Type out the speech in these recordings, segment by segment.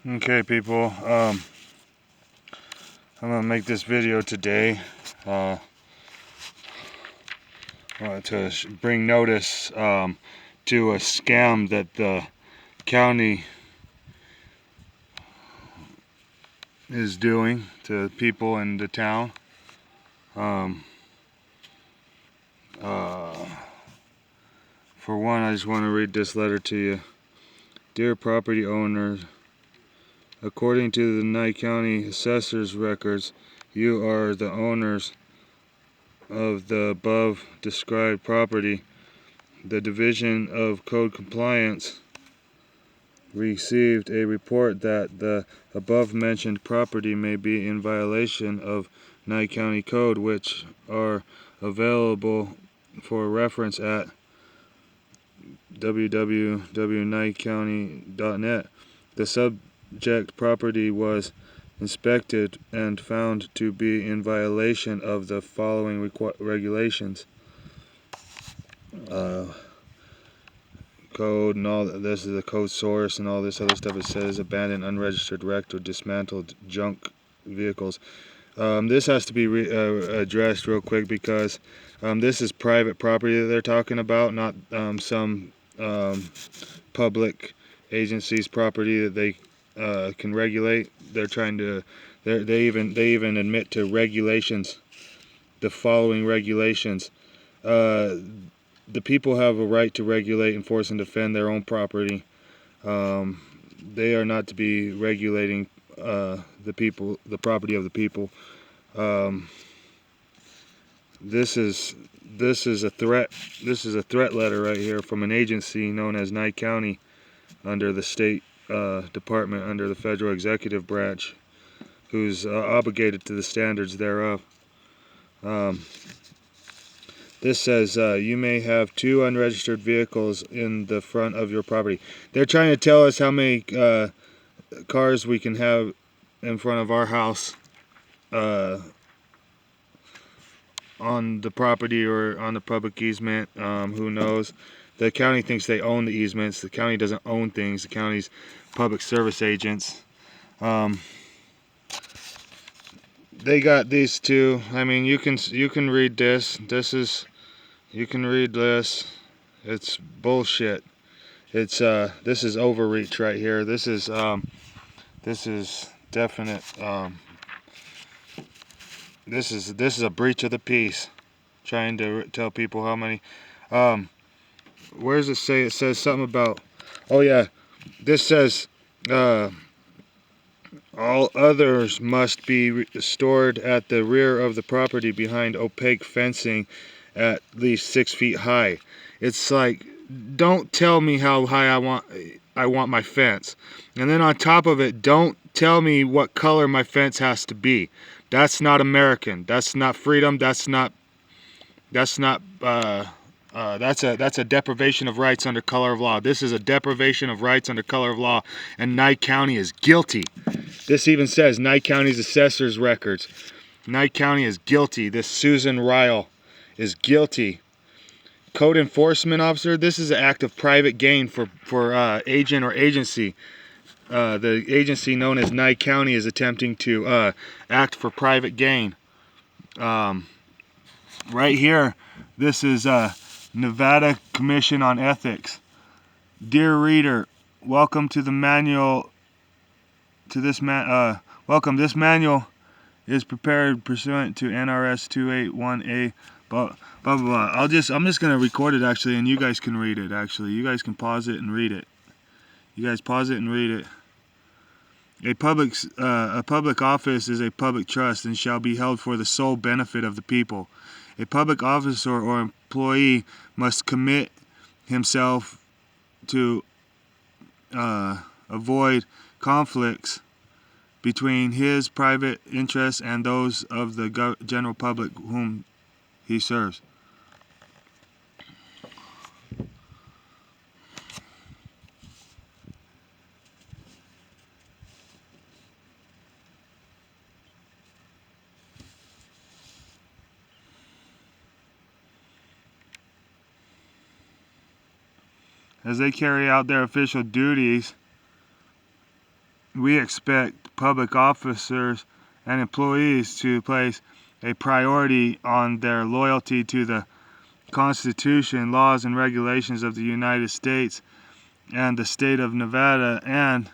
Okay, people, I'm gonna make this video today to bring notice to a scam that the county is doing to people in the town. For one, I just want to read this letter to you. Dear property owners, according to the Nye County Assessor's records, you are the owners of the above described property. The Division of Code Compliance received a report that the above mentioned property may be in violation of Nye County Code, which are available for reference at www.nyecounty.net. The subject property was inspected and found to be in violation of the following regulations. Code and all this is the code source and all this other stuff. It says abandoned, unregistered, wrecked, or dismantled junk vehicles. This has to be addressed real quick because this is private property that they're talking about, not some public agency's property that they can regulate. They're trying to. They even admit to regulations. The following regulations. The people have a right to regulate, enforce, and defend their own property. They are not to be regulating the property of the people. This is a threat. This is a threat letter right here from an agency known as Nye County, under the state department, under the federal executive branch, who's obligated to the standards thereof. This says you may have 2 unregistered vehicles in the front of your property. They're trying to tell us how many cars we can have in front of our house on the property or on the public easement. Who knows? The county thinks they own the easements. The county doesn't own things. The county's public service agents. They got these two. I mean, you can read this. You can read this. It's bullshit. It's this is overreach right here. This is definite. This is a breach of the peace. Trying to tell people how many. Where does it say? It says something about. Oh yeah, this says all others must be stored at the rear of the property behind opaque fencing at least 6 feet high. It's like, don't tell me how high I want my fence, and then on top of it, don't tell me what color my fence has to be. That's not American. That's not freedom. That's a deprivation of rights under color of law. This is a deprivation of rights under color of law, and Nye County is guilty. This even says Nye County's assessor's records. Nye County is guilty. This Susan Ryhal is guilty. Code enforcement officer, this is an act of private gain for agent or agency. The agency known as Nye County is attempting to act for private gain. Right here, this is Nevada Commission on Ethics. Dear reader, welcome to the manual. Welcome. This manual is prepared pursuant to NRS 281A. Blah blah blah. I'm just gonna record it actually, and you guys can read it. Actually, you guys can pause it and read it. You guys pause it and read it. A public office is a public trust and shall be held for the sole benefit of the people. A public officer or employee must commit himself to avoid conflicts between his private interests and those of the general public whom he serves. As they carry out their official duties we expect public officers and employees to place a priority on their loyalty to the Constitution, laws, and regulations of the United States and the state of Nevada, and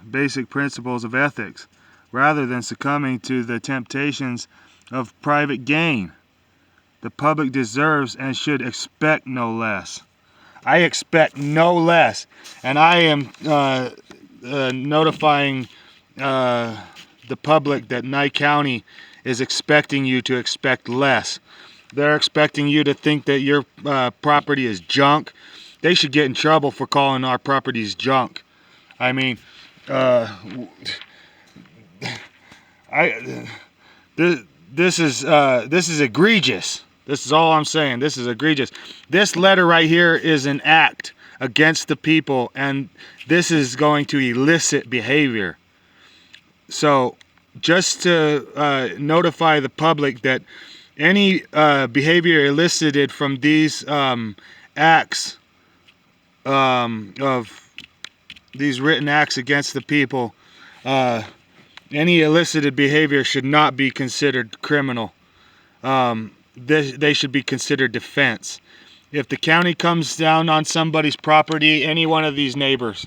basic principles of ethics, rather than succumbing to the temptations of private gain. The public deserves and should expect no less. I expect no less, and I am notifying the public that Nye County is expecting you to expect less. They're expecting you to think that your property is junk. They should get in trouble for calling our properties junk. I mean, this is egregious. This is all I'm saying. This is egregious. This letter right here is an act against the people, and this is going to elicit behavior. So, just to notify the public that any behavior elicited from these acts of these written acts against the people, any elicited behavior should not be considered criminal. They should be considered defense. If the county comes down on somebody's property, any one of these neighbors,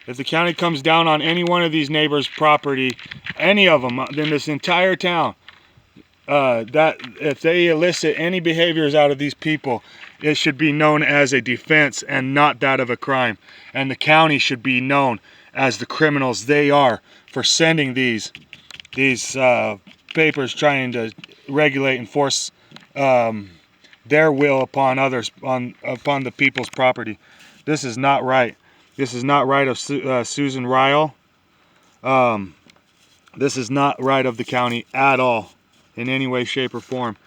if the county comes down on any one of these neighbors' property, any of them in this entire town, that if they elicit any behaviors out of these people, it should be known as a defense and not that of a crime. And the county should be known as the criminals they are for sending these papers trying to regulate and force their will upon others, upon the people's property. This is not right. This is not right of Susan Ryhal. This is not right of the county at all, in any way, shape, or form.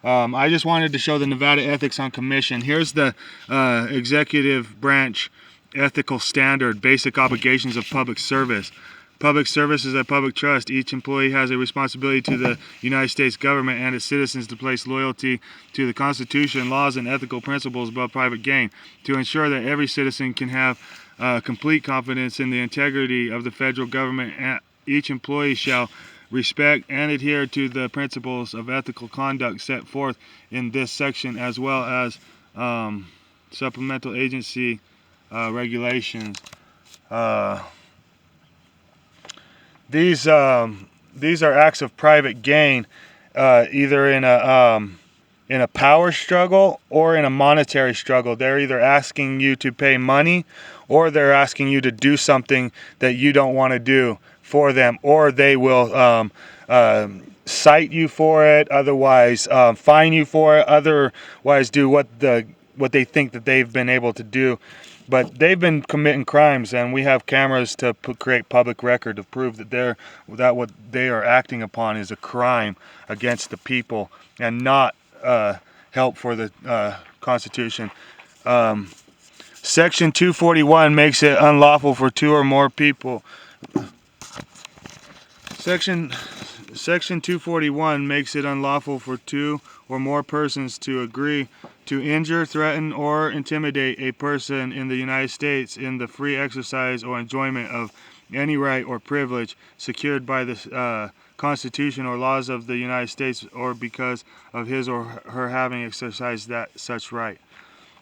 I just wanted to show the Nevada Ethics on Commission. Here's the executive branch ethical standard, basic obligations of public service. Public service is a public trust. Each employee has a responsibility to the United States government and its citizens to place loyalty to the Constitution, laws, and ethical principles above private gain, to ensure that every citizen can have complete confidence in the integrity of the federal government. Each employee shall respect and adhere to the principles of ethical conduct set forth in this section, as well as supplemental agency regulations. These are acts of private gain, either in a power struggle or in a monetary struggle. They're either asking you to pay money, or they're asking you to do something that you don't want to do for them, or they will cite you for it, otherwise fine you for it, otherwise do what they think that they've been able to do. But they've been committing crimes, and we have cameras to create public record to prove that what they are acting upon is a crime against the people and not help for the Constitution. Section 241 makes it unlawful for two or more people. Section 241 makes it unlawful for two or more persons to agree to injure, threaten, or intimidate a person in the United States in the free exercise or enjoyment of any right or privilege secured by the Constitution or laws of the United States, or because of his or her having exercised such right.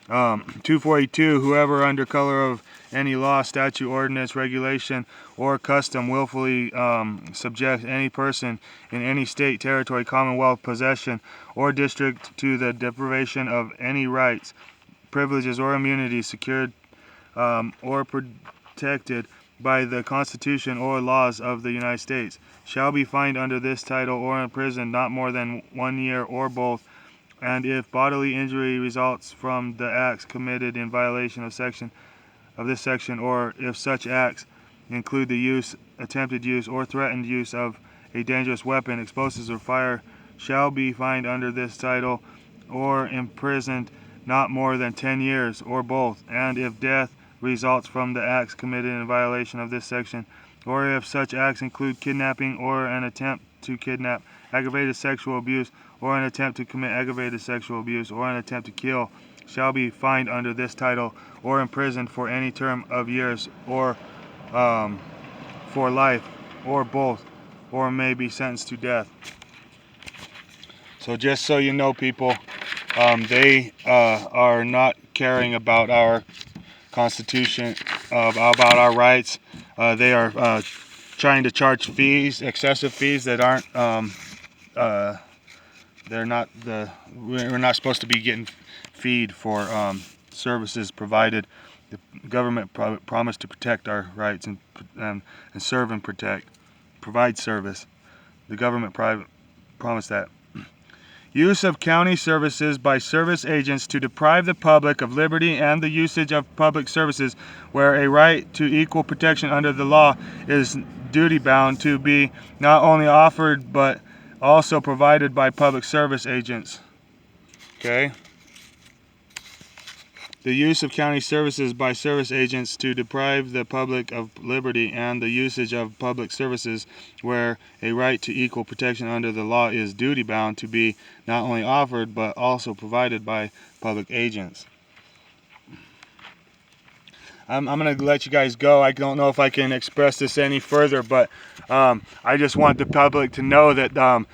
242, whoever under color of any law, statute, ordinance, regulation, or custom willfully subjects any person in any state, territory, commonwealth, possession, or district to the deprivation of any rights, privileges, or immunities secured or protected by the Constitution or laws of the United States, shall be fined under this title or imprisoned not more than 1 year or both. And if bodily injury results from the acts committed in violation of this section, or if such acts include the use, attempted use, or threatened use of a dangerous weapon, explosives, or fire, shall be fined under this title or imprisoned not more than 10 years, or both. And if death results from the acts committed in violation of this section, or if such acts include kidnapping or an attempt to kidnap, aggravated sexual abuse, or an attempt to commit aggravated sexual abuse, or an attempt to kill, shall be fined under this title or imprisoned for any term of years or for life or both, or may be sentenced to death. So just so you know, people, they are not caring about our Constitution, about our rights. They are trying to charge fees, excessive fees that aren't, we're not supposed to be getting feed for services provided. The government promised to protect our rights and serve and provide service. The government promised that. Use of county services by service agents to deprive the public of liberty and the usage of public services where a right to equal protection under the law is duty-bound to be not only offered but also provided by public service agents. Okay? The use of county services by service agents to deprive the public of liberty and the usage of public services where a right to equal protection under the law is duty-bound to be not only offered but also provided by public agents. I'm going to let you guys go. I don't know if I can express this any further, but I just want the public to know that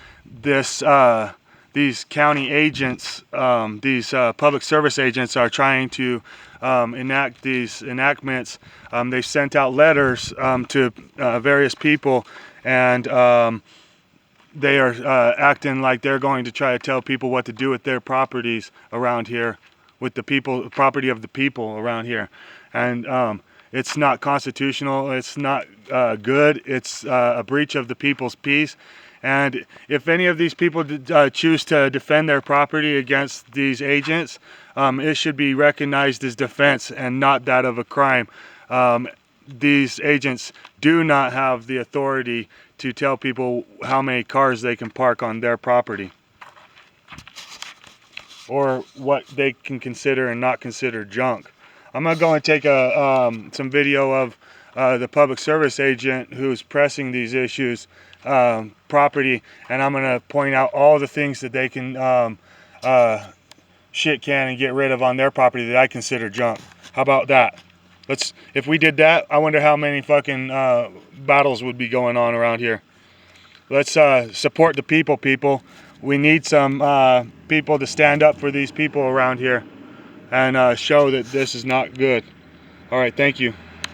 these county agents, these public service agents are trying to enact these enactments. They've sent out letters to various people, and they are acting like they're going to try to tell people what to do with their properties around here, with the property of the people around here. And it's not constitutional, it's not good, it's a breach of the people's peace. And if any of these people choose to defend their property against these agents, it should be recognized as defense and not that of a crime. These agents do not have the authority to tell people how many cars they can park on their property, or what they can consider and not consider junk. I'm going to go and take some video of the public service agent who's pressing these issues property, and I'm going to point out all the things that they can shit can and get rid of on their property that I consider junk. How about that? If we did that, I wonder how many fucking battles would be going on around here. Let's support the people. We need some people to stand up for these people around here and show that this is not good. All right, thank you.